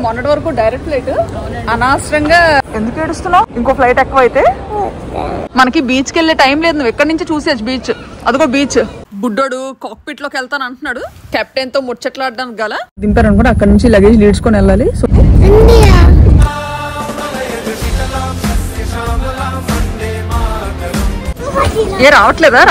మొన్నటి వరకు direct flight అనవసరంగా ఎందుకు ఏడుస్తున్నావు? ఇంకో ఫ్లైట్ ఎక్కువ అయితే మనకి బీచ్ కి వెళ్ళే టైం లేదు. నువ్వు ఎక్కడి నుంచి చూసేచ్చు బీచ్. అదిగో బీచ్. బుడ్డోడు కాక్పిట్ లోకి వెళ్తాను అంటున్నాడు. కెప్టెన్ తో ముచ్చట్లాడడానికి గల దింపారు అనుకుంటే అక్కడ నుంచి లగేజ్ లీడ్చుకొని వెళ్ళాలి. సో ఏ రావట్లేదా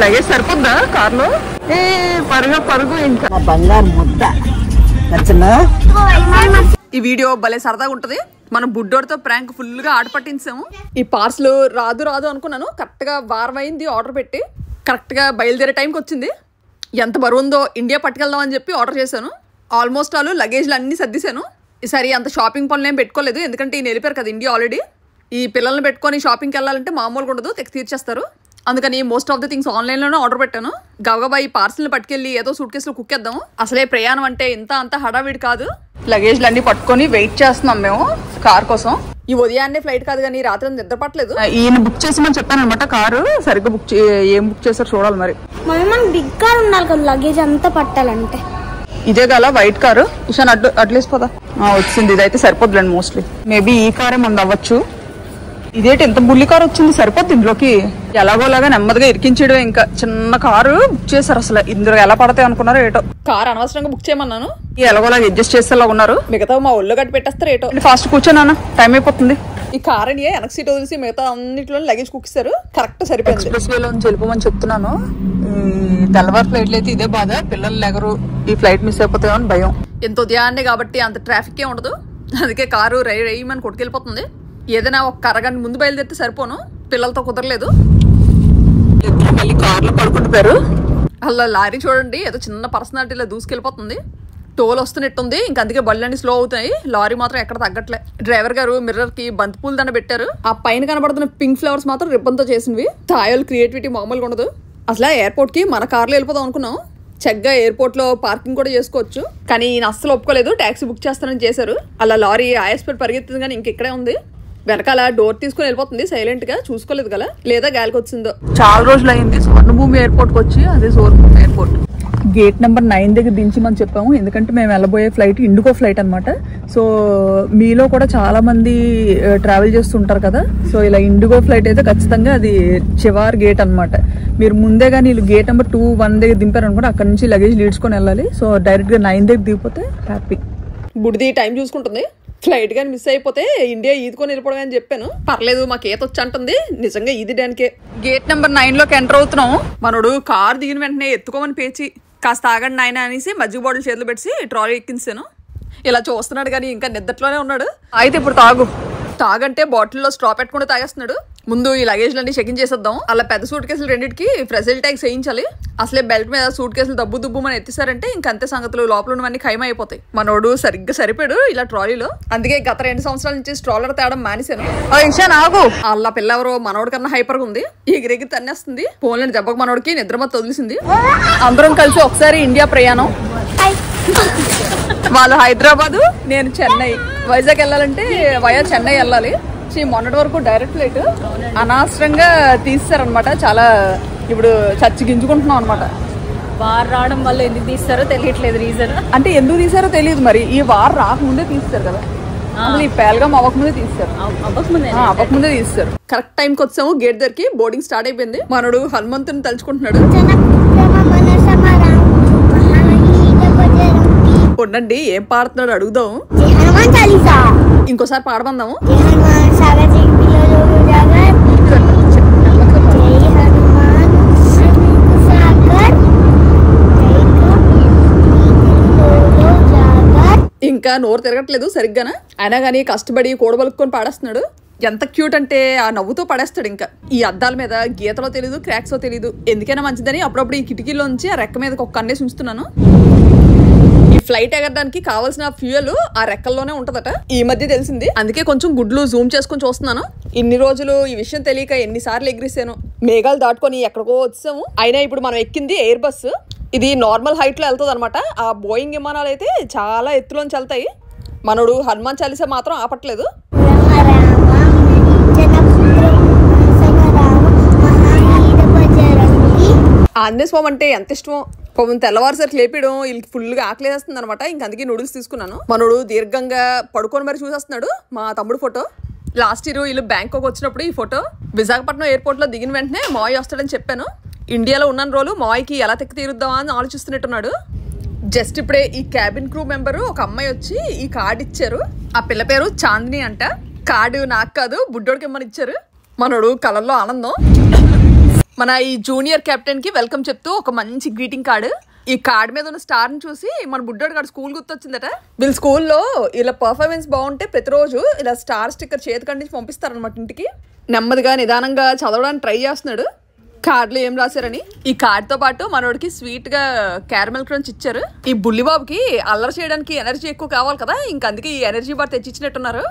లగేజ్ సరిపోద్దా కార్లో? ఏ పరుగు ఇంకా బంగారు ముద్ద. ఈ వీడియో భలే సరదాగా ఉంటది. మనం బుడ్డోడితో ప్రాంక్ ఫుల్ గా ఆట పట్టించాము. ఈ పార్సల్ రాదు అనుకున్నాను. కరెక్ట్ గా వారం అయింది ఆర్డర్ పెట్టి. కరెక్ట్ గా బయలుదేరే టైంకి వచ్చింది. ఎంత బరువు ఉందో ఇండియా పట్టుకెళ్దాం అని చెప్పి ఆర్డర్ చేశాను. ఆల్మోస్ట్ ఆల్ లగేజ్లు అన్ని సర్దిశాను. ఈసారి అంత షాపింగ్ పనులు ఏం పెట్టుకోలేదు. ఎందుకంటే ఈయన వెళ్ళిపోయారు కదా ఇండియా ఆల్రెడీ. ఈ పిల్లల్ని పెట్టుకొని షాపింగ్కి వెళ్ళాలంటే మామూలుగా ఉండదు, తీర్చేస్తారు. అందుకని మోస్ట్ ఆఫ్ ద థింగ్స్ ఆన్లైన్లోనే ఆర్డర్ పెట్టాను. గబగబా ఈ పార్సల్ని పట్టుకెళ్ళి ఏదో సూట్ కేసులో కుక్కేద్దాము. అసలే ప్రయాణం అంటే అంత హడావిడి కాదు. లగేజ్లు అన్ని పట్టుకొని వెయిట్ చేస్తున్నాం మేము కార్ కోసం. ఈ ఉదయాన్నే ఫ్లైట్ కాదు కానీ రాత్రి నిద్ర పట్టలేదు. ఈయన బుక్ చేసామని చెప్పాను అనమాట. కారు సరిగ్గా ఏం బుక్ చేశారు చూడాలి మరి. బిగ్ కార్ ఉండాలి కదా లగేజ్ అంతా పట్టాలంటే. ఇదే గల వైట్ కారు. ఇషాన్ అడ్లేసిపోదా వచ్చింది. ఇదైతే సరిపోద్దులేండి మోస్ట్లీ. మేబీ ఈ కారే మంది అవ్వచ్చు. ఇదేంటి ఎంత బుల్లి కారు వచ్చింది, సరిపోద్ది ఇంట్లోకి. ఎలాగోలాగా నెమ్మదిగా ఇరికించేయడం. ఇంకా చిన్న కారు బుక్ చేశారు. అసలు ఇందులో ఎలా పడతాయి అనుకున్నారు ఏటో. కారు అనవసరంగా బుక్ చేయమన్నాను. ఎలాగోలాగా అడ్జస్ట్ చేసేలా ఉన్నారు. మిగతా మా ఒళ్ళు గట్టి పెట్టేస్తారు ఏటో. ఫాస్ట్ కూర్చోనా, టైం అయిపోతుంది. ఈ కార్ అని వెనక సీట్ వదిలేసి మిగతా అన్నింటిలో లగేజ్ కుక్కిస్తారు. కరెక్ట్ సరిపోయింది. ఎక్స్ప్రెస్ వేలో నుంచి వెళ్ళిపోమని చెప్తున్నాను. ఈ తెల్లవారు ఫ్లైట్లు అయితే ఇదే బాధ. పిల్లలు ఎగరు ఈ ఫ్లైట్ మిస్ అయిపోతాయో అని భయం. ఎంతో ఉదయాన్నే కాబట్టి అంత ట్రాఫిక్ ఏ ఉండదు. అందుకే కారు రైమని కొట్టుకెళ్ళిపోతుంది. ఏదైనా ఒక అరగంట ముందు బయలుదేరితే సరిపోను. పిల్లలతో కుదరలేదు. ఇద్దరు మళ్ళీ కార్లో పడుకుంటున్నారు. అలా లారీ చూడండి ఏదో చిన్న పర్సనాలిటీలో దూసుకెళ్ళిపోతుంది. టోల్ వస్తున్నట్టుంది. ఇంక అందుకే బళ్ళన్నీ స్లో అవుతాయి. లారీ మాత్రం ఎక్కడ తగ్గట్లే. డ్రైవర్ గారు మిర్రర్ కి బంతి పూల దండ పెట్టారు. ఆ పైన కనబడుతున్న పింక్ ఫ్లవర్స్ మాత్రం రిబ్బన్ తో చేసినవి. తాయల్ క్రియేటివిటీ మామూలుగా ఉండదు. అసలు ఎయిర్పోర్ట్ కి మన కార్లో వెళ్ళిపోదాం అనుకున్నాం. చక్కగా ఎయిర్పోర్ట్ లో పార్కింగ్ కూడా చేసుకోవచ్చు. కానీ ఈయన అస్సలు ఒప్పుకోలేదు. ట్యాక్సీ బుక్ చేస్తానని చేశారు. అలా లారీ ఆయాస్పేట్ పరిగెత్తింది కానీ ఇంకెక్కడే ఉంది. వెనకాల డోర్ తీసుకుని వెళ్ళిపోతుంది సైలెంట్ గా. చూసుకోలేదు కదా లేదా గాలికి వచ్చిందో. చాలా రోజులు అయింది స్వర్ణభూమి ఎయిర్పోర్ట్ కి వచ్చి. అదే సోర్భూమి ఎయిర్పోర్ట్. గేట్ నెంబర్ 9 దగ్గర దించమని చెప్పాము. ఎందుకంటే మేము వెళ్ళబోయే ఫ్లైట్ ఇండిగో ఫ్లైట్ అనమాట. సో మీలో కూడా చాలా మంది ట్రావెల్ చేస్తుంటారు కదా. సో ఇలా ఇండిగో ఫ్లైట్ అయితే ఖచ్చితంగా అది చివరి గేట్ అనమాట. మీరు ముందే కానీ గేట్ నెంబర్ 2-1 దగ్గర దింపారు అనుకుంటే అక్కడ నుంచి లగేజ్ లీడ్చుకొని వెళ్ళాలి. సో డైరెక్ట్ గా 9 దగ్గర దిగిపోతే హ్యాపీ. బుడిది టైం చూసుకుంటుంది. ఫ్లైట్ కానీ మిస్ అయిపోతే ఇండియా ఈదుకొని వెళ్ళిపోవడం అని చెప్పాను. పర్లేదు మాకు ఈత వచ్చి అంటుంది. నిజంగా ఈదిడానికే. గేట్ నెంబర్ 9లోకి ఎంటర్ అవుతున్నాం. మనోడు కార్ దిగిన వెంటనే ఎత్తుకోమని పేచి కాస్త ఆగండి నాయన అనేసి మజ్జిగ బాటిల్ చేతులు పెట్టి ట్రాలీ ఎక్కించాను. ఇలా చూస్తున్నాడు కానీ ఇంకా నిద్రలోనే ఉన్నాడు. అయితే ఇప్పుడు తాగంటే బాటిల్లో స్ట్రా పెట్టుకుంటూ తాగేస్తున్నాడు. ముందు ఈ లగేజ్లన్నీ చెకింగ్ చేసేద్దాం. అలా పెద్ద సూట్ కేసులు రెండింటికి ఫ్రెజిల్ ట్యాక్స్ వేయించాలి. అసలే బెల్ట్ మీద సూట్ కేసులు దబ్బు మన ఎత్తిసారంటే ఇంకంతే సంగతులు. లోపల ఉన్నవన్నీ ఖైమ అయిపోతాయి. మనోడు సరిగ్గా సరిపాడు ఇలా ట్రాలీలో. అందుకే గత 2 సంవత్సరాల నుంచి స్ట్రాలర్ తేడం మానేశాను. ఆగు. అలా పిల్ల ఎవరో మనోడి కన్నా హైపర్ గా ఉంది. ఎగిరెగి తన్నేస్తుంది. ఫోన్లని దెబ్బకు మనోడికి నిద్రమత్త వదిలిసింది. అందరం కలిసి ఒకసారి ఇండియా ప్రయాణం. వాళ్ళు హైదరాబాద్, నేను చెన్నై. వైజాగ్ వెళ్ళాలంటే వయా చెన్నై వెళ్ళాలి. మొన్నటి వరకు డైరెక్ట్ ఫ్లైట్ అనవసరంగా తీస్తారనమాట. చాలా ఇప్పుడు చచ్చి గింజుకుంటున్నాం అనమాట. వార్ రావడం వల్ల ఎందుకు తీస్తారో తెలియట్లేదు రీజన్. అంటే ఎందుకు తీసారో తెలియదు మరి. ఈ వార్ రాకముందే తీస్తారు కదా. అసలు ఈ పేల్గా అవ్వకముందే తీస్తారు. అవ్వకముందే తీస్తారు. కరెక్ట్ టైంకి వచ్చాము. గేట్ దగ్గరికి బోర్డింగ్ స్టార్ట్ అయిపోయింది. మనోడు హనుమంతుని తలుచుకుంటున్నాడు. ఉండండి ఏం పాడుతున్నాడు అడుగుదాం. ఇంకోసారి పాడమందాము. ఇంకా నోరు తిరగట్లేదు సరిగ్గానా. అయినా కానీ కష్టపడి కూడబలుక్కొని పాడేస్తున్నాడు. ఎంత క్యూట్ అంటే ఆ నవ్వుతో పడేస్తాడు. ఇంకా ఈ అద్దాల మీద గీతలో తెలీదు, క్రాక్సో తెలీదు. ఎందుకైనా మంచిదని అప్పుడప్పుడు ఈ కిటికీలోంచి ఆ రెక్క మీద ఒక కన్నేసి ఉంచుతున్నాను. ఈ ఫ్లైట్ ఎగరడానికి కావాల్సిన ఫ్యూయల్ ఆ రెక్కల్లోనే ఉంటదట. ఈ మధ్య తెలిసింది. అందుకే కొంచెం గుడ్లు జూమ్ చేసుకుని చూస్తున్నాను. ఇన్ని రోజులు ఈ విషయం తెలియక ఎన్నిసార్లు ఎగిరిసాను. మేఘాలు దాటుకొని ఎక్కడికో వచ్చాము. అయినా ఇప్పుడు మనం ఎక్కింది ఎయిర్ బస్. ఇది నార్మల్ హైట్ లో వెళ్తుంది అనమాట. ఆ బోయింగ్ విమానాలు అయితే చాలా ఎత్తులోంచి వెళ్తాయి. మనోడు హనుమాన్ చాలీసా మాత్రం ఆపట్లేదు. ఆంజనేయ స్వామి అంటే ఎంత ఇష్టమో. పాపం తెల్లవారుసరికి లేపేయడం వీళ్ళకి ఫుల్గా ఆకలేస్తుంది అనమాట. ఇంక అందుకే నూడిల్స్ తీసుకున్నాను. మనోడు దీర్ఘంగా పడుకొని మరి చూసేస్తున్నాడు. మా తమ్ముడు ఫోటో. లాస్ట్ ఇయర్ వీళ్ళు బ్యాంకాక్ వచ్చినప్పుడు ఈ ఫోటో. విశాఖపట్నం ఎయిర్పోర్ట్ లో దిగిన వెంటనే మావయ్య వస్తాడని చెప్పాను. ఇండియాలో ఉన్న రోజులు మావయ్యకి ఎలా తెక్క తీరుద్దామా అని ఆలోచిస్తున్నట్టున్నాడు. జస్ట్ ఇప్పుడే ఈ క్యాబిన్ క్రూ మెంబరు ఒక అమ్మాయి వచ్చి ఈ కార్డు ఇచ్చారు. ఆ పిల్ల పేరు చాందిని అంట. కార్డు నాకు కాదు, బుడ్డోడికి ఇమ్మని ఇచ్చారు. మనోడు కలర్లో ఆనందం. మన ఈ జూనియర్ కెప్టెన్ కి వెల్కమ్ చెప్తూ ఒక మంచి గ్రీటింగ్ కార్డు. ఈ కార్డు మీద ఉన్న స్టార్ ని చూసి మన బుడ్డోడు కాడు స్కూల్ గుర్తొచ్చిందట. వీళ్ళ స్కూల్లో ఇలా పర్ఫార్మెన్స్ బాగుంటే ప్రతిరోజు ఇలా స్టార్ స్టిక్కర్ చేతి కండి పంపిస్తారనమాట ఇంటికి. నెమ్మదిగా నిదానంగా చదవడానికి ట్రై చేస్తున్నాడు. కార్డులో ఏం రాశారని. ఈ కార్డుతో పాటు మనోడికి స్వీట్ గా క్యారమెల్ క్రంచ్ ఇచ్చారు. ఈ బుల్లిబాబుకి అల్లరి చేయడానికి ఎనర్జీ ఎక్కువ కావాలి కదా, ఇంక అందుకే ఈ ఎనర్జీ బార్ తెచ్చిచ్చినట్టున్నారు.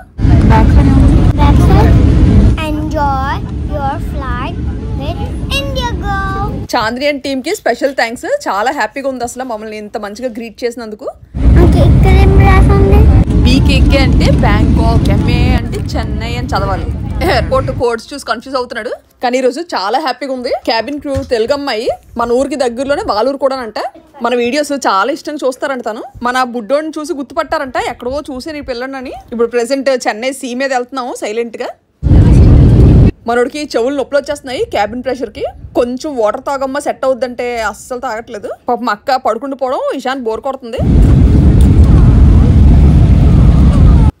Enjoy your flight with Indigo. Chandri and team కి స్పెషల్ థ్యాంక్స్. చాలా హ్యాపీగా ఉంది అసలు మమ్మల్ని ఇంత మంచిగా గ్రీట్ చేసినందుకు. బీకేకే అంటే బ్యాంకాక్, ఎంఏ అంటే చెన్నై అని చదవాలి. ఎయిర్పోర్ట్ కోడ్స్ చూసి కన్ఫ్యూజ్ అవుతున్నాడు. కానీ ఈ రోజు చాలా హ్యాపీగా ఉంది. క్యాబిన్ క్రూ తెలుగు అమ్మాయి. మన ఊరికి దగ్గరలోనే వాళ్ళూరు కూడా అంట. మన వీడియోస్ చాలా ఇష్టంగా చూస్తారంట. తను మన బుడ్డోని చూసి గుర్తుపట్టారంట. ఎక్కడో చూసాను ఈ పిల్లని. ఇప్పుడు ప్రెసెంట్ చెన్నై సీ మీద వెళ్తున్నాము సైలెంట్ గా. మనోడికి చెవులు నొప్పులు వచ్చేస్తున్నాయి క్యాబిన్ ప్రెషర్ కి. కొంచెం వాటర్ తాగమ్మా సెట్ అవుద్దంటే అస్సలు తాగట్లేదు. పాపం అక్క పడుకుంటూ పోవడం, ఇషాన్ బోర్ కొడుతుంది.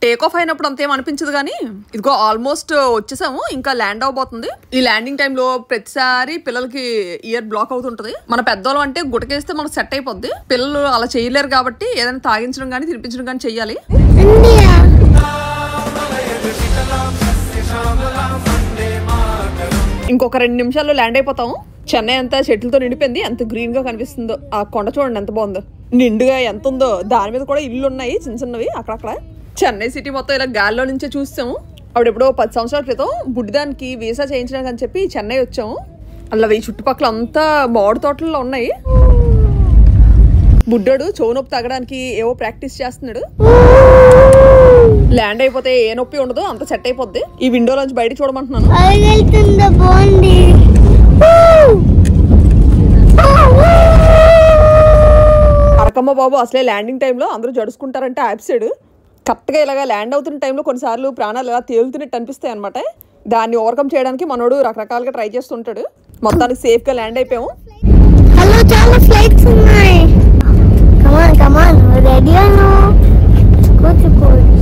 టేక్ ఆఫ్ అయినప్పుడు అంతేం అనిపించదు కానీ ఇదిగో ఆల్మోస్ట్ వచ్చేసాము. ఇంకా ల్యాండ్ అవబోతుంది. ఈ ల్యాండింగ్ టైంలో ప్రతిసారి పిల్లలకి ఇయర్ బ్లాక్ అవుతుంటది. మన పెద్దవాళ్ళు అంటే గుటకేస్తే మనకు సెట్ అయిపోద్ది. పిల్లలు అలా చేయలేరు కాబట్టి ఏదైనా తాగించడం కానీ తినిపించడం కానీ చెయ్యాలి. ఇంకొక 2 నిమిషాల్లో ల్యాండ్ అయిపోతాము. చెన్నై అంతా చెట్లతో నిండిపోయింది. ఎంత గ్రీన్ గా కనిపిస్తుందో. ఆ కొండ చూడండి ఎంత బాగుందో. నిండుగా ఎంత ఉందో. దాని మీద కూడా ఇల్లు ఉన్నాయి చిన్న చిన్నవి అక్కడక్కడ. చెన్నై సిటీ మొత్తం ఇలా గాల్లో నుంచే చూస్తాము. అప్పుడెప్పుడో 10 సంవత్సరాల క్రితం బుడ్డిదానికి వీసా చేయించడానికి అని చెప్పి చెన్నై వచ్చాము. అలా ఈ చుట్టుపక్కల అంతా మామిడి తోటల్లో ఉన్నాయి. బుడ్డోడు చెవు నొప్పి తగ్గడానికి ఏవో ప్రాక్టీస్ చేస్తున్నాడు. ల్యాండ్ అయిపోతే ఏ నొప్పి ఉండదు, అంత సెట్ అయిపోద్ది. ఈ విండో నుంచి బయట చూడమంటున్నాను. అరకమ్మ బాబు అసలే ల్యాండింగ్ టైంలో అందరూ జడుచుకుంటారంటే యాప్సైడ్. కరెక్ట్గా ఇలాగా ల్యాండ్ అవుతున్న టైంలో కొన్నిసార్లు ప్రాణాలు ఇలా తేలుతున్నట్టు అనిపిస్తాయి అనమాట. దాన్ని ఓవర్కమ్ చేయడానికి మనోడు రకరకాలుగా ట్రై చేస్తుంటాడు. మొత్తానికి సేఫ్ గా ల్యాండ్ అయిపోయాము. హలో, చాలా ఫ్లైట్స్ ఉన్నాయి.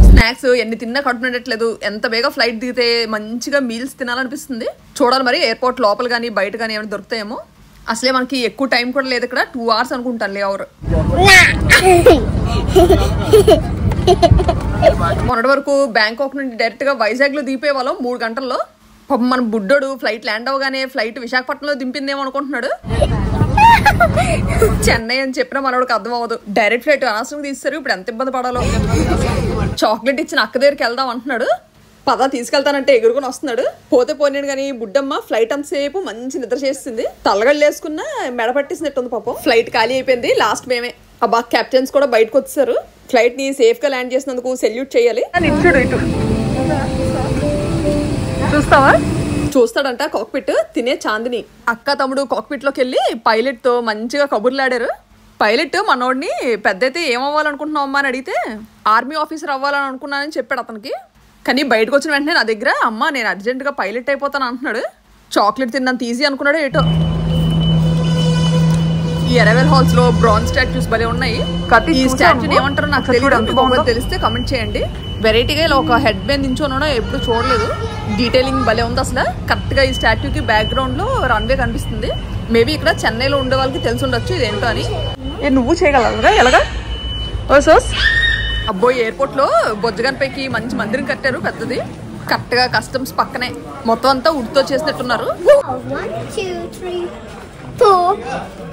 స్నాక్స్ ఎన్ని తిన్నా కడుపునట్లేదు. ఎంత బేగా ఫ్లైట్ దిగితే మంచిగా మీల్స్ తినాలనిపిస్తుంది. చూడాలి మరి ఎయిర్పోర్ట్ లోపల కానీ బయట కానీ ఏమైనా దొరుకుతాయేమో. అసలే మనకి ఎక్కువ టైం కూడా లేదు ఇక్కడ. 2 hours అనుకుంటాను లే అవర్. మొన్నటి వరకు బ్యాంకాక్ నుండి డైరెక్ట్ గా వైజాగ్ లో దిగిపోయే వాళ్ళం 3 గంటల్లో. మన బుడ్డోడు ఫ్లైట్ ల్యాండ్ అవగానే ఫ్లైట్ విశాఖపట్నంలో దింపిందేమో అనుకుంటున్నాడు. చెన్నై అని చెప్పినా మనోడికి అర్థం అవ్వదు. డైరెక్ట్ ఫ్లైట్ అనవసరం తీస్తారు. ఇప్పుడు ఎంత ఇబ్బంది పడాలో. చాక్లెట్ ఇచ్చిన అక్క దగ్గరికి వెళ్దాం అంటున్నాడు. పద తీసుకెళ్తానంటే ఎగురుకుని వస్తున్నాడు. పోతే పోయినాడు కానీ బుడ్డమ్మ ఫ్లైట్ అంతసేపు మంచి నిద్ర చేస్తుంది. తలగళ్ళు వేసుకున్న మెడ పట్టేసినట్టుంది పాపం. ఫ్లైట్ ఖాళీ అయిపోయింది. లాస్ట్ మేమే. అబ్బా కెప్టెన్స్ కూడా బయటకు వచ్చేసారు. ఫ్లైట్ ని సేఫ్ గా ల్యాండ్ చేసినందుకు సెల్యూట్ చేయాలి. చూస్తావా? చూస్తాడంట కాక్పిట్. తినే చాందిని అక్క తమ్ముడు కాక్పిట్ లోకి వెళ్ళి పైలట్ తో మంచిగా కబుర్లాడారు. పైలట్ మనోడిని పెద్ద అయితే ఏమవ్వాలనుకుంటున్నావు అమ్మా అని అడిగితే ఆర్మీ ఆఫీసర్ అవ్వాలని అనుకున్నానని చెప్పాడు అతనికి. కానీ బయటకు వచ్చిన వెంటనే నా దగ్గర అమ్మ నేను అర్జెంటుగా పైలట్ అయిపోతాను అంటున్నాడు. చాక్లెట్ తిన్నంత ఈజీ అనుకున్నాడు ఏటో. ఈ అరైవల్ హాల్స్ లో బ్రాంజ్ స్టాచ్యూస్ భలే ఉన్నాయి. ఈ స్టాచ్యూని ఏమంటారో నాకు తెలియదు. తెలిస్తే కమెంట్ చేయండి. వెరైటీగా ఇలా ఒక హెడ్ బ్యాండ్ నించోనో ఎప్పుడు చూడలేదు. డీటెయిలింగ్ భలే ఉంది అసలు. కరెక్ట్ గా ఈ స్టాచ్యూకి బ్యాక్గ్రౌండ్ లో రన్వే కనిపిస్తుంది. మేబీ ఇక్కడ చెన్నైలో ఉండే వాళ్ళకి తెలిసి ఉండొచ్చు ఇదేంటో అని. నువ్వు చేయగలరా ఎలాగా? అబ్బో ఎయిర్పోర్ట్ లో బొజ్జగన్పైకి మంచి మందిరం కట్టారు పెద్దది. కరెక్ట్ గా కస్టమ్స్ పక్కనే. మొత్తం అంతా ఉడ్తో చేసినట్టున్నారు. 1 2 3 4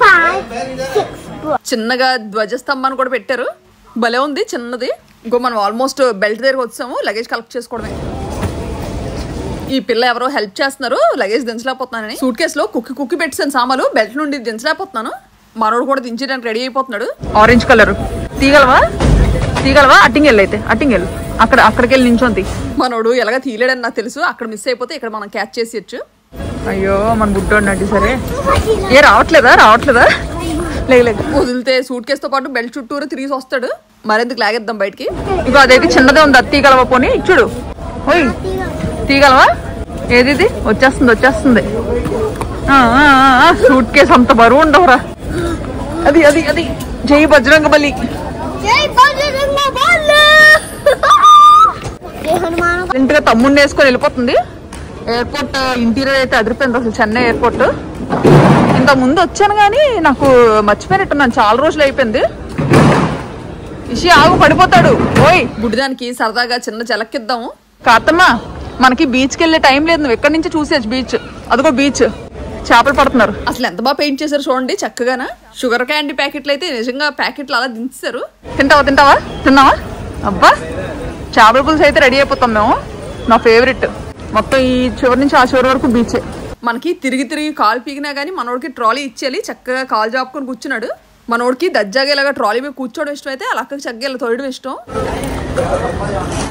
5 6 చిన్నగా ధ్వజస్తంభాన్ని కూడా పెట్టారు. భలే ఉంది చిన్నది. ఇంకో మనం ఆల్మోస్ట్ బెల్ట్ దగ్గరకు వచ్చాము. లగేజ్ కలెక్ట్ చేసుకోవడమే. ఈ పిల్ల ఎవరో హెల్ప్ చేస్తున్నారు. లగేజ్ దించలేకపోతున్నానని సూట్ కేసు లో కుక్కి పెట్టాను సామాలు. బెల్ట్ నుండి దించలేకపోతున్నాను. మనోడు కూడా దించడానికి రెడీ అయిపోతున్నాడు. Orange colour తీగలవా? అట్టింగ్ అయితే అట్టింగ్ అక్కడికి వెళ్ళి నించోంది. మనోడు ఎలాగ తీయలేడని నాకు తెలుసు. అక్కడ మిస్ అయిపోతే ఇక్కడ మనం క్యాచ్ చేసేయచ్చు. అయ్యో మన బుడ్డోడినట్టు. సరే ఏ రావట్లేదా లేదు వదిలితే సూట్ కేసుతో పాటు బెల్ట్ చుట్టూరు తిరిగి వస్తాడు. మరెందుకు లాగేద్దాం బయటికి. ఇగో అదైతే చిన్నదే ఉంది, అది తీగలవా పోనీ ఇచ్చుడు. ఓయ్ తీగలవా? ఏది వచ్చేస్తుంది. సూట్ కేసు అంత బరువు ఉండవురా. అది జై బజరంగ బలి. ఇంటిగా తమ్ముడిని వేసుకొని వెళ్ళిపోతుంది. ఎయిర్పోర్ట్ ఇంటీరియర్ అయితే అదిరిపోయింది అసలు, చెన్నై ఎయిర్పోర్ట్. ఇంత ముందు వచ్చాను కానీ నాకు మర్చిపోయినట్టున్నాను, చాలా రోజులు అయిపోయింది. ఇషి ఆగు పడిపోతాడు. ఓయ్ బుడ్డిదానికి సరదాగా చిన్న జలక్కిద్దాము. కాతమ్మ మనకి బీచ్కి వెళ్ళే టైం లేదు, నువ్వు ఎక్కడి నుంచి చూసేచ్చు బీచ్. అదిగో బీచ్, చేపలు పడుతున్నారు. అసలు ఎంత బాగా పెయింట్ చేశారు చూడండి చక్కగానా. షుగర్ క్యాండీ ప్యాకెట్లు అయితే నిజంగా ప్యాకెట్లు అలా దించారు. తిన్నావా? అబ్బా చేపల పులుసు అయితే రెడీ అయిపోతాం మేము. నా ఫేవరెట్. మొత్తం ఈ చివరి నుంచి ఆ చివరి వరకు బీచే. మనకి తిరిగి కాలు పీకినా గానీ మనోడికి ట్రాలీ ఇచ్చేయాలి. చక్కగా కాలు జాపుకొని కూర్చున్నాడు. మనోడికి దజ్జాగేలాగా ట్రాలీ మీద కూర్చోవడం ఇష్టం అయితే అలా చక్కగా తోయడం ఇష్టం.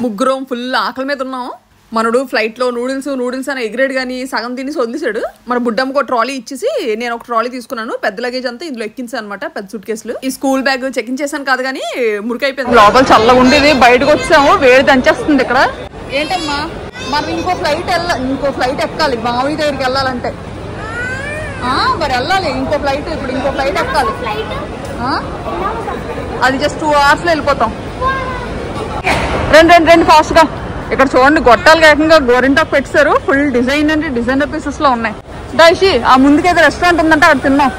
ముగ్గురం ఫుల్ ఆకలి మీద ఉన్నాం. మనడు ఫ్లైట్ లో నూడిల్స్ అని ఎగిరేడు కానీ సగం తిని వదిలేసాడు. మన బుడ్డమ్మకు ఒక ట్రాలీ ఇచ్చేసి నేను ఒక ట్రాలీ తీసుకున్నాను. పెద్ద లగేజ్ అంతా ఇందులో ఎక్కించాను అనమాట, పెద్ద సూట్ కేసులు. ఈ స్కూల్ బ్యాగ్ చెకింగ్ చేశాను కాదు కానీ మురికైపోయింది. లోపల చల్లగా ఉండేది, బయటకు వచ్చాము వేడి దంచేస్తుంది ఇక్కడ. ఏంటమ్మా మనం ఇంకో ఫ్లైట్ ఎక్కాలి మామయ్య దగ్గరికి వెళ్ళాలంటే. మరి వెళ్ళాలి ఇంకో ఫ్లైట్ ఎక్కాలి. అది జస్ట్ 2 hours లో వెళ్ళిపోతాం. రండి ఫాస్ట్ గా. ఇక్కడ చూడండి గొట్టాలు ఏకంగా గోరింటాకు పెట్టారు. ఫుల్ డిజైనర్ పీసెస్ లో ఉన్నాయి. డైషి ఆ ముందుకైతే రెస్టారెంట్ ఉందంటే అక్కడ తిన్నాం.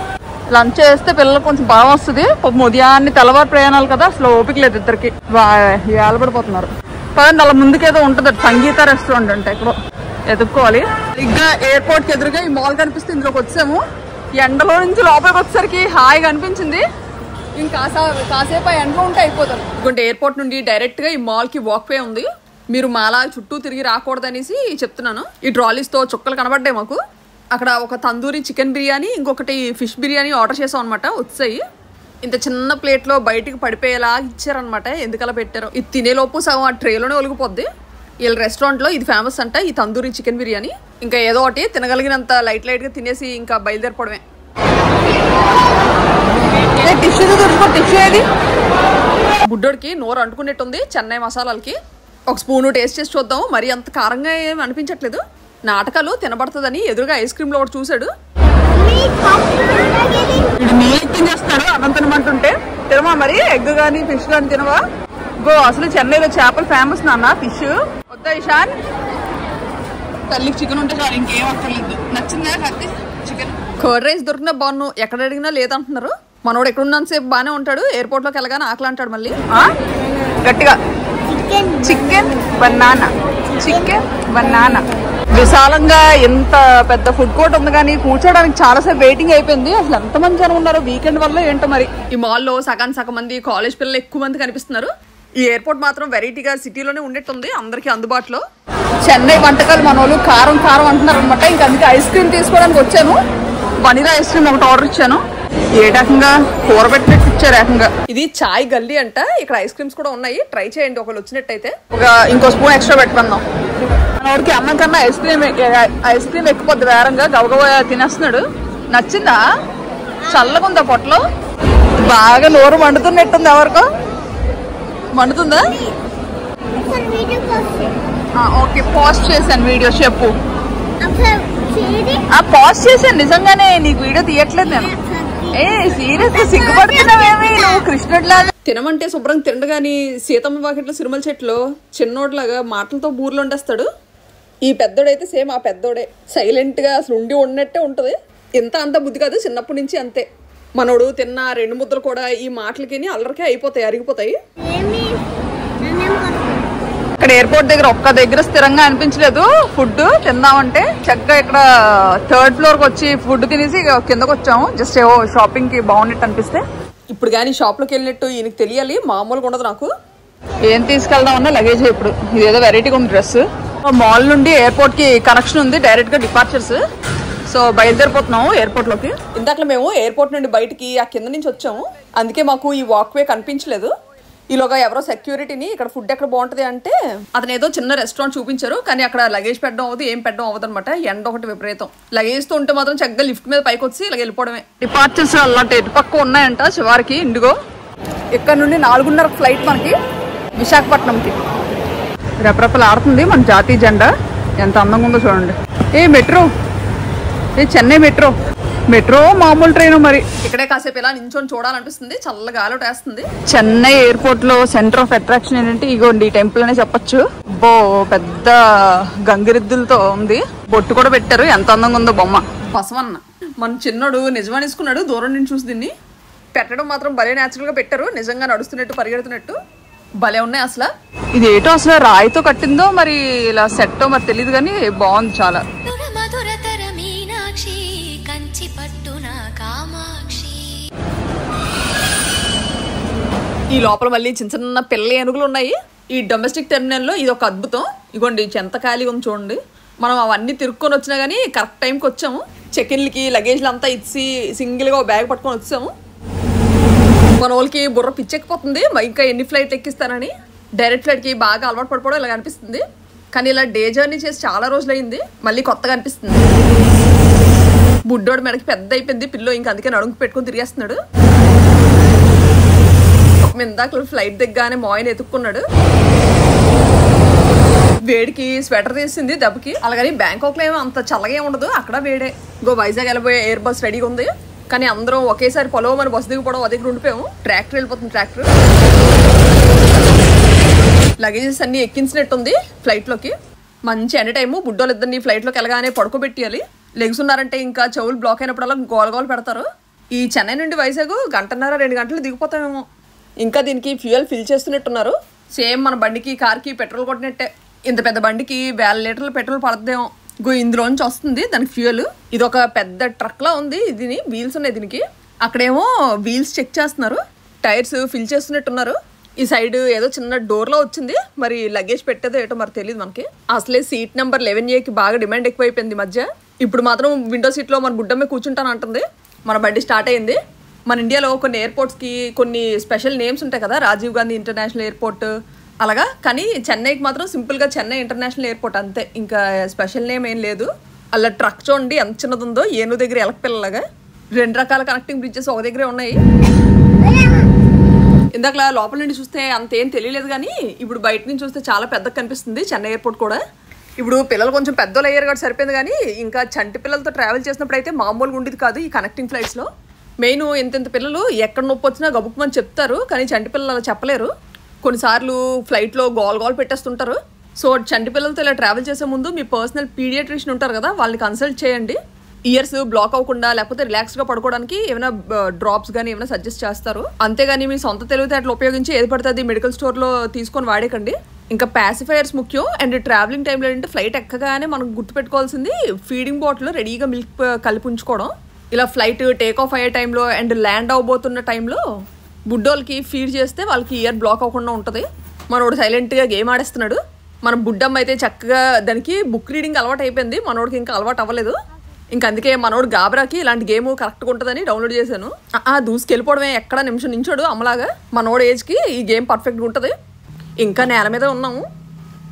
లంచ్ చేస్తే పిల్లలకు కొంచెం బాగా వస్తుంది. ఉదయాన్నే తెల్లవారు ప్రయాణాలు కదా, అసలు ఓపిక లేదు ఇద్దరికి, ఏలబడిపోతున్నారు. పదండి అలా ముందుకేదో ఉంటుంది సంగీత రెస్టారెంట్ అంటే, ఇక్కడ ఎదుర్కోవాలి. ఇంకా ఎయిర్పోర్ట్ కి ఎదురుగా ఈ మాల్ కనిపిస్తే ఇందులోకి వచ్చాము. ఎండలో నుంచి లోపలికి వచ్చేసరికి హాయిగా అనిపించింది. ఇంకా కాసేపు ఆ ఎండలో ఉంటే అయిపోతాను. ఇంకొంటే ఎయిర్పోర్ట్ నుండి డైరెక్ట్ గా ఈ మాల్ కి వాక్ వే ఉంది. మీరు మాలా చుట్టూ తిరిగి రాకూడదనేసి చెప్తున్నాను. ఈ ట్రాలీస్ తో చుక్కలు కనబడ్డాయి మాకు. అక్కడ ఒక తందూరి చికెన్ బిర్యానీ, ఇంకొకటి ఫిష్ బిర్యానీ ఆర్డర్ చేసాం అనమాట. వచ్చాయి ఇంత చిన్న ప్లేట్ లో బయటికి పడిపోయేలా ఇచ్చారనమాట. ఎందుకలా పెట్టారో. ఇది తినేలోపు సగం ఆ ట్రేలోనే ఒలిగిపోద్ది. వీళ్ళ రెస్టారెంట్ లో ఇది ఫేమస్ అంట, ఈ తందూరి చికెన్ బిర్యానీ. ఇంకా ఏదో ఒకటి తినగలిగినంత లైట్ గా తినేసి ఇంకా బయలుదేరిపోవడమే. టిష్యూ ఏది? బుడ్డోడికి నోరు అంటుకునేట్టుంది చెన్నై మసాలాలకి. ఒక స్పూను టేస్ట్ చేసి చూద్దాం. మరి అంత కారంగా ఏమి అనిపించట్లేదు. నాటకాలు తినబడుతుందని ఎదురుగా ఐస్ క్రీమ్ లో ఒకటి చూసాడు. చేస్తాడు అన్నం తినమంటుంటే. తినవా మరి? ఎగ్ గానీ ఫిష్ గానీ తినవా? గో అసలు చెన్నైలో చేపలు ఫేమస్ నాన్న. ఫిష్ వద్దా ఇషాన్? తల్లికి చికెన్ ఉంటే చాలు, ఇంకేం అక్కర్లేదు. నచ్చిందా కత్తి చికెన్? కర్డ్ రైస్ దొరికినా బాగున్నాను, ఎక్కడ అడిగినా లేదంటున్నారు. మనోడు ఎక్కడున్నాను సేపు బాగానే ఉంటాడు, ఎయిర్పోర్ట్ లోకి వెళ్ళగానే ఆకలి అంటాడు మళ్ళీ గట్టిగా. Chicken banana. విశాలంగా ఎంత పెద్ద ఫుడ్ కోర్ట్ ఉంది కానీ కూర్చోడానికి చాలా సేపు వెయిటింగ్ అయిపోయింది. అసలు ఎంత మంది జనం ఉన్నారు వీకెండ్ వల్ల ఏంటో మరి. ఈ మాల్లో సగం మంది కాలేజ్ పిల్లలు ఎక్కువ మంది కనిపిస్తున్నారు. ఈ ఎయిర్పోర్ట్ మాత్రం వెరైటీగా సిటీలోనే ఉండేట్టుంది, అందరికి అందుబాటులో. చెన్నై వంటకాలు మన వాళ్ళు కారం అంటున్నారు అనమాట. ఇంకా అందుకే ఐస్ క్రీమ్ తీసుకోవడానికి వచ్చాను. వనీలా ఐస్ క్రీమ్ ఒకటి ఆర్డర్ ఇచ్చాను. ఏ రకంగా కూర పెట్టినట్టు ఇచ్చారు ఏకంగా. ఇది చాయ్ గల్లీ అంట. ఇక్కడ ఐస్ క్రీమ్స్ కూడా ఉన్నాయి, ట్రై చేయండి ఒకళ్ళు వచ్చినట్టయితే. ఇంకో స్పూన్ ఎక్స్ట్రా పెట్టుకుందాం. మనోడికి అన్నం కన్నా ఐస్ క్రీమ్ ఎక్కిపోద్ది వేరంగా. గబగబా తినేస్తున్నాడు. నచ్చిందా? చల్లగా ఉందా పొట్టలో? బాగా నోరు మండుతున్నట్టుంది. ఎవరికో మండుతుందా? ఓకే పాజ్ చేశాను వీడియో. చెప్పు. పాజ్ చేశాను నిజంగానే. నీకు వీడియో తీయట్లేదు నేను. సీరియస్ గా సిగ్గుపడుతున్నావేమి నువ్వు కృష్ణుడిలా? తినమంటే శుభ్రం తిండు గాని సీతమ్మ వాకిట్లో సిరిమల చెట్లు చిన్నోడ్లాగా మాటలతో బూర్లు వండేస్తాడు. ఈ పెద్దోడైతే సేమ్ ఆ పెద్దోడే, సైలెంట్ గా అసలు ఉన్నట్టే ఉంటది. అంత బుద్ధి కాదు, చిన్నప్పటి నుంచి అంతే. మనోడు తిన్న 2 ముద్దలు కూడా ఈ మాటలకి అల్లరికే అయిపోతాయి, అరిగిపోతాయి. ఇక్కడ ఎయిర్పోర్ట్ దగ్గర ఒక్క దగ్గర స్థిరంగా అనిపించలేదు. ఫుడ్ తిందామంటే చక్కగా ఇక్కడ 3rd floor కి వచ్చి ఫుడ్ తినేసి కిందకు వచ్చాము. జస్ట్ ఏవో షాపింగ్ కి బాగున్నట్టు అనిపిస్తే. ఇప్పుడు కానీ షాప్ లోకి వెళ్ళినట్టు ఈయనకి తెలియాలి, మామూలుగా ఉండదు నాకు. ఏం తీసుకెళ్దాం అన్నా లగేజ్. ఇప్పుడు ఇదేదో వెరైటీగా ఉంది డ్రెస్. మాల్ నుండి ఎయిర్పోర్ట్ కి కనెక్షన్ ఉంది, డైరెక్ట్ గా డిపార్చర్స్. సో బయలుదేరిపోతున్నాము ఎయిర్పోర్ట్ లోకి. ఇందాక మేము ఎయిర్పోర్ట్ నుండి బయటికి ఆ కింద నుంచి వచ్చాము, అందుకే మాకు ఈ వాక్ వే కనిపించలేదు. ఈలోగా ఎవరో సెక్యూరిటీని ఇక్కడ ఫుడ్ ఎక్కడ బాగుంటుంది అంటే అతను ఏదో చిన్న రెస్టారెంట్ చూపించారు, కానీ అక్కడ లగేజ్ పెట్టడం అవ్వదు, ఏం పెట్టడం అవ్వదు అనమాట. ఎండ ఒకటి విపరీతం. లగేజ్ తో ఉంటే మాత్రం చక్కగా లిఫ్ట్ మీద పైకి వచ్చి ఇలా వెళ్ళిపోవడమే. డిపార్చర్స్ అలాంటి ఎటు పక్క ఉన్నాయంట చివరికి. ఇండిగో ఇక్కడ నుండి 4:30 ఫ్లైట్ మనకి విశాఖపట్నంకి. రెపరెపలు ఆడుతుంది మన జాతీయ జెండా. ఎంత అందంగా ఉందో చూడండి. Metro, Chennai metro. మెట్రో మామూలు ట్రైన్ మరి. ఇక్కడే కాసేపు ఇలా నించొని చూడాలనిపిస్తుంది, చల్లగా గాలి వేస్తుంది. చెన్నై ఎయిర్పోర్ట్ లో సెంటర్ ఆఫ్ అట్రాక్షన్ ఏంటంటే ఇగోండి ఈ టెంపుల్ అనే చెప్పొచ్చు. పెద్ద గంగిరెద్దులతో ఉంది, బొట్టు కూడా పెట్టారు. ఎంత అందంగా ఉందో బొమ్మ. బసవన్న మన చిన్నోడు నిజమనేసుకున్నాడు దూరం నుంచి చూసి. దీన్ని పెట్టడం మాత్రం భలే న్యాచురల్ గా పెట్టారు, నిజంగా నడుస్తున్నట్టు పరిగెడుతున్నట్టు భలే ఉన్నాయి. అసలు ఇది ఏటో అసలు రాయితో కట్టిందో మరి ఇలా సెట్టో మరి తెలియదు, కానీ బాగుంది చాలా. ఈ లోపల మళ్ళీ చిన్న చిన్న పిల్ల ఏనుగులు ఉన్నాయి. ఈ డొమెస్టిక్ టెర్మినల్లో ఇది ఒక అద్భుతం. ఇగోండి ఎంత ఖాళీగా ఉంది చూడండి. మనం అవన్నీ తిరుక్కొని వచ్చినా కానీ కరెక్ట్ టైంకి వచ్చాము. చెక్-ఇన్లకి లగేజ్లు అంతా ఇచ్చి సింగిల్గా ఒక బ్యాగ్ పట్టుకొని వచ్చాము. మన వాళ్ళకి బుర్ర పిచ్చెక్కిపోతుంది ఇంకా ఎన్ని ఫ్లైట్లు ఎక్కిస్తారని. డైరెక్ట్ ఫ్లైట్కి బాగా అలవాటు పడిపోవడం ఇలా అనిపిస్తుంది. కానీ ఇలా డే జర్నీ చేసి చాలా రోజులు అయింది, మళ్ళీ కొత్తగా అనిపిస్తుంది. బుడ్డోడు మెడకి పెద్ద అయిపోయింది పిల్లో, ఇంకా అందుకే నడుము పెట్టుకుని తిరిగేస్తున్నాడు. ఇందాక ఫ్లైట్ దిగ్గానే మాయని ఎత్తుక్కున్నాడు. వేడికి స్వెటర్ తీసింది దెబ్బకి. అలాగని బ్యాంకాక్ లో ఏమో అంత చల్లగా ఏమి ఉండదు, అక్కడ వేడే. వైజాగ్ వెళ్ళిపోయే ఎయిర్ బస్ రెడీగా ఉంది, కానీ అందరం ఒకేసారి పొలవమని బస్సు దిగిపోవడం దగ్గర ఉండిపోయాము. ట్రాక్టర్ వెళ్ళిపోతుంది. ట్రాక్టర్ లగేజెస్ అన్ని ఎక్కించినట్టుంది ఫ్లైట్ లోకి. మంచి ఎనీ టైము బుడ్డోలు ఇద్దరిని ఫ్లైట్ లోకి వెళ్ళగానే పడుకోబెట్టియాలి. లెగ్స్ ఉన్నారంటే ఇంకా చెవులు బ్లాక్ అయినప్పుడల్లా గోలగోలు పెడతారు. ఈ చెన్నై నుండి వైజాగ్ 1.5-2 గంటలు దిగిపోతామేమో. ఇంకా దీనికి ఫ్యూయల్ ఫిల్ చేస్తున్నట్టున్నారు. సేమ్ మన బండికి కార్కి పెట్రోల్ కొట్టినట్టే. ఇంత పెద్ద బండికి 1000 లీటర్ల పెట్రోల్ పడద్దేమో. ఇందులోంచి వస్తుంది దానికి ఫ్యూయల్. ఇది ఒక పెద్ద ట్రక్ లా ఉంది. దీని వీల్స్ ఉన్నాయి దీనికి. అక్కడేమో వీల్స్ చెక్ చేస్తున్నారు, టైర్స్ ఫిల్ చేస్తున్నట్టున్నారు. ఈ సైడ్ ఏదో చిన్న డోర్ లో వచ్చింది, మరి లగేజ్ పెట్టేదో ఏటో మరి తెలియదు మనకి. అసలే సీట్ నెంబర్ 11A బాగా డిమాండ్ ఎక్కువైపోయింది మధ్య. ఇప్పుడు మాత్రం విండో సీట్ లో మన బుడ్డమ్మే కూర్చుంటాను అంటుంది. మన బండి స్టార్ట్ అయింది. మన ఇండియాలో కొన్ని ఎయిర్పోర్ట్స్కి కొన్ని స్పెషల్ నేమ్స్ ఉంటాయి కదా, రాజీవ్ గాంధీ ఇంటర్నేషనల్ ఎయిర్పోర్ట్ అలాగా. కానీ చెన్నైకి మాత్రం సింపుల్గా చెన్నై ఇంటర్నేషనల్ ఎయిర్పోర్ట్ అంతే, ఇంకా స్పెషల్ నేమ్ ఏం లేదు. అలా ట్రక్ చూడండి ఎంత చిన్నది ఉందో, ఏను దగ్గర ఎలకపిల్లలాగా. 2 రకాల కనెక్టింగ్ బ్రిడ్జెస్ ఒక దగ్గరే ఉన్నాయి. ఇందాక లోపల నుండి చూస్తే అంతేం తెలియలేదు, కానీ ఇప్పుడు బయట నుంచి చూస్తే చాలా పెద్దగా కనిపిస్తుంది చెన్నై ఎయిర్పోర్ట్ కూడా. ఇప్పుడు పిల్లలు కొంచెం పెద్దోళ్ళు అయ్యారు కాబట్టి సరిపోయింది, కానీ ఇంకా చంటి పిల్లలతో ట్రావెల్ చేసినప్పుడు అయితే మామూలుగా ఉండేది కాదు ఈ కనెక్టింగ్ ఫ్లైట్స్లో. మెయిన్ ఎంతెంత పిల్లలు ఎక్కడ నొప్పి వచ్చినా గబుక్కుమని చెప్తారు, కానీ చంటి పిల్లలు అలా చెప్పలేరు. కొన్నిసార్లు ఫ్లైట్లో గోల్ పెట్టేస్తుంటారు. సో చంటి పిల్లలతో ఇలా ట్రావెల్ చేసే ముందు మీ పర్సనల్ పీడియాట్రిషియన్ ఉంటారు కదా, వాళ్ళని కన్సల్ట్ చేయండి. ఇయర్స్ బ్లాక్ అవ్వకుండా లేకపోతే రిలాక్స్గా పడుకోవడానికి ఏమైనా డ్రాప్స్ కానీ ఏమైనా సజెస్ట్ చేస్తారు. అంతేగాని మీ సొంత తెలివితేటలు ఉపయోగించి ఏది పడుతుంది మెడికల్ స్టోర్లో తీసుకొని వాడేకండి. ఇంకా పాసిఫైయర్స్ ముఖ్యం. అండ్ ట్రావెలింగ్ టైంలో ఏంటంటే ఫ్లైట్ ఎక్కగానే మనం గుర్తుపెట్టుకోవాల్సింది ఫీడింగ్ బాటిల్ రెడీగా మిల్క్ కలిపి ఉంచుకోవడం. ఇలా ఫ్లైట్ టేక్ ఆఫ్ అయ్యే టైంలో అండ్ ల్యాండ్ అవబోతున్న టైంలో బుడ్డోళ్ళకి ఫీడ్ చేస్తే వాళ్ళకి ఇయర్ బ్లాక్ అవ్వకుండా ఉంటుంది. మనోడు సైలెంట్గా గేమ్ ఆడేస్తున్నాడు. మన బుడ్డమ్మ అయితే చక్కగా దానికి బుక్ రీడింగ్ అలవాటు అయిపోయింది, మనోడికి ఇంకా అలవాటు అవ్వలేదు. ఇంకా అందుకే మనోడు గాబరాకి ఇలాంటి గేమ్ కరెక్ట్గా ఉంటుందని డౌన్లోడ్ చేశాను. దూసుకెళ్ళిపోవడమే, ఎక్కడ నిమిషం నించోడు అమ్మలాగా. మనోడు ఏజ్కి ఈ గేమ్ పర్ఫెక్ట్గా ఉంటుంది. ఇంకా నేల మీద ఉన్నాము.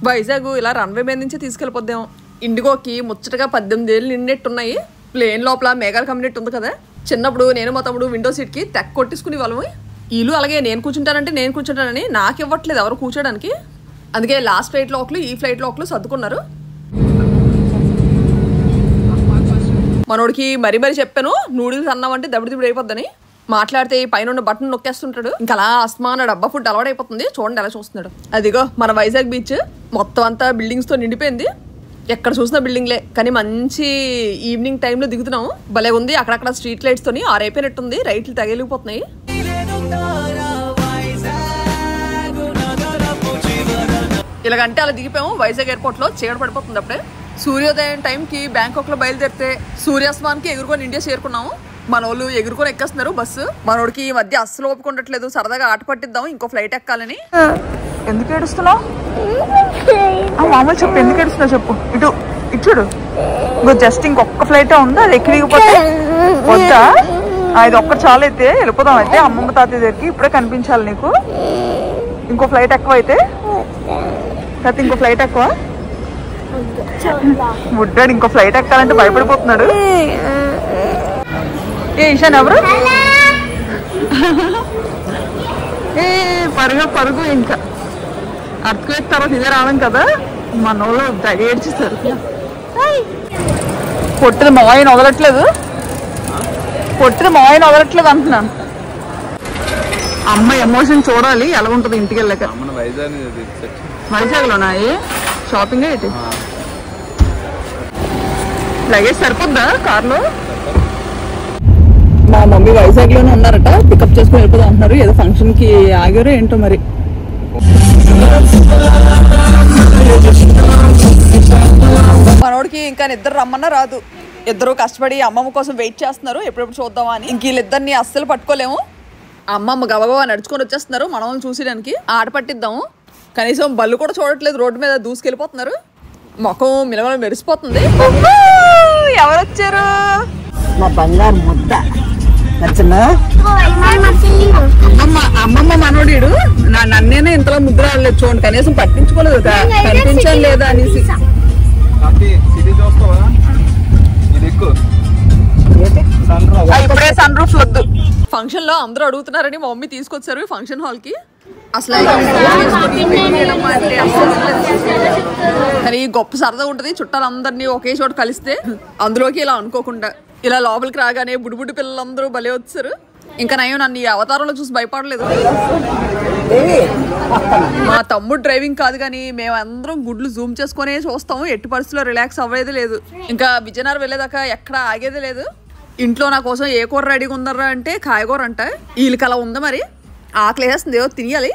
వైజాగ్ ఇలా రన్వే మీద నుంచే తీసుకెళ్ళిపోద్దాము. ఇండిగోకి ముచ్చటగా 18 ఏళ్ళు నిండెట్టున్నాయి. ప్లేన్ లోపల మేఘాలు కమ్మినట్టు ఉంది కదా. చిన్నప్పుడు నేను మా తమ్ముడు విండో సీట్కి తెక్క కొట్టేసుకునే వాళ్ళము. వీళ్ళు అలాగే నేను కూర్చుంటానని నాకు ఇవ్వట్లేదు ఎవరు కూర్చోడానికి. అందుకే లాస్ట్ ఫ్లైట్లో ఒకరు ఈ ఫ్లైట్లో ఒకరు సర్దుకున్నారు. మనోడికి మరీ చెప్పాను నూడిల్స్ అన్నామంటే దబిడి అయిపోద్దని. మాట్లాడితే పైన ఉన్న బటన్ నొక్కేస్తుంటాడు. ఇంకా అలా అస్మాన డబ్బా ఫుడ్ అలవాటైపోతుంది. చూడండి ఎలా చూస్తున్నాడు. అదిగో మన వైజాగ్ బీచ్ మొత్తం అంతా బిల్డింగ్స్తో నిండిపోయింది. ఎక్కడ చూసినా బిల్డింగ్లే, కానీ మంచి ఈవినింగ్ టైంలో దిగుతున్నాము. భలే ఉంది. అక్కడక్కడ స్ట్రీట్ లైట్స్తోని ఆరైపోయినట్టుంది, రైట్లు తగిలిపోతున్నాయి. ఇలాగంటే అలా దిగిపోయాము వైజాగ్ ఎయిర్పోర్ట్లో. చీకటి పడిపోతుంది అప్పుడే. సూర్యోదయం టైంకి బ్యాంకాక్లో బయలుదేరితే సూర్యాస్తమానికి ఎగురుకొని ఇండియా చేరుకున్నాము. మన వాళ్ళు ఎగురుకొని ఎక్కేస్తున్నారు బస్సు. మనోడికి ఈ మధ్య అస్సలు ఓపిక ఉండట్లేదు. సరదాగా ఆట పట్టిద్దాం ఇంకో ఫ్లైట్ ఎక్కాలని. ఎందుకు ఏడుస్తున్నావు? మామూలు చెప్పు, ఎందుకు ఏడుస్తున్నావు చెప్పు. ఇటు చూడు, జస్ట్ ఇంకొక ఫ్లైటే ఉందా, అది ఎక్కి దిగిపోతే వద్దా? ఇది ఒక్కటి చాలా అయితే వెళ్ళిపోదాం. అయితే అమ్మమ్మ తాతయ్య దగ్గరికి ఇప్పుడే కనిపించాలి నీకు. ఇంకో ఫ్లైట్ ఎక్కువ అయితే ఇంకో ఫ్లైట్ ఎక్కువ ముడ్డాడు. ఇంకో ఫ్లైట్ ఎక్కాలంటే భయపడిపోతున్నాడు. ఏ ఇషాన్ ఎవరు? ఏ పరుగు ఇంకా అర్థం తర్వాత ఇదే రావడం కదా. మన వాళ్ళు దగ ఏడ్చేస్తారు. పొట్టిది మాయని వదలట్లేదు అంటున్నాను. అమ్మ ఎమోషన్ చూడాలి ఎలా ఉంటుంది ఇంటికి వెళ్ళాక. వైజాగ్లోనా షాపింగ్ ఏంటి? లగేజ్ సరిపోద్దా కార్లో? మా మమ్మీ వైజాగ్ లోనే ఉన్నారట, పికప్ చేసుకుని వెళ్ళిపోదాం అంటున్నారు. ఏదో ఫంక్షన్ కి ఆగారో ఏంటో మరి. మనోడికి ఇంకా నిద్ర రమ్మన్నా రాదు. ఇద్దరు కష్టపడి అమ్మమ్మ కోసం వెయిట్ చేస్తున్నారు, ఎప్పుడెప్పుడు చూద్దామా అని. ఇంక వీళ్ళిద్దరిని అస్సలు పట్టుకోలేము. అమ్మమ్మ గబగబా నడుచుకొని వచ్చేస్తున్నారు మనం చూసేయడానికి. ఆట పట్టిద్దాము. కనీసం బళ్ళు కూడా చూడట్లేదు, రోడ్డు మీద దూసుకెళ్ళిపోతున్నారు. ముఖం మిలమల మెరిసిపోతుంది. ఎవరు వచ్చారు? మా బంగారు ముద్ద అమ్మమ్మ మనోడీడు. నన్నేనే ఇంతలో ముద్ర రాలేదు చూడండి, కనీసం పట్టించుకోలేదు కనిపించాలి లేదా అనేసి. ఇప్పుడే సన్ రూఫ్ వద్దు. ఫంక్షన్ లో అందరూ అడుగుతున్నారని మా మమ్మీ తీసుకొచ్చారు ఫంక్షన్ హాల్ కి. అసలు కానీ గొప్ప సరదా ఉంటది చుట్టాలందరినీ ఒకే చోట కలిస్తే. అందులోకి ఇలా అనుకోకుండా ఇలా లోపలికి రాగానే బుడిబుడి పిల్లలందరూ భలే వచ్చారు. ఇంకా నయం నన్ను ఈ అవతారంలో చూసి భయపడలేదు. మా తమ్ముడు డ్రైవింగ్ కాదు కానీ మేమందరం గుడ్లు జూమ్ చేసుకునే చూస్తాము. ఎట్టి పరిస్థితుల్లో రిలాక్స్ అవ్వేది లేదు. ఇంకా విజయనగరం వెళ్ళేదాకా ఎక్కడ ఆగేది లేదు. ఇంట్లో నా కోసం ఏ కూర రెడీగా ఉందర్రా అంటే కాయగూర అంట. వీళ్ళకి అలా ఉందా మరి. ఆకలి వేస్తుంది, ఏదో తినేయాలి.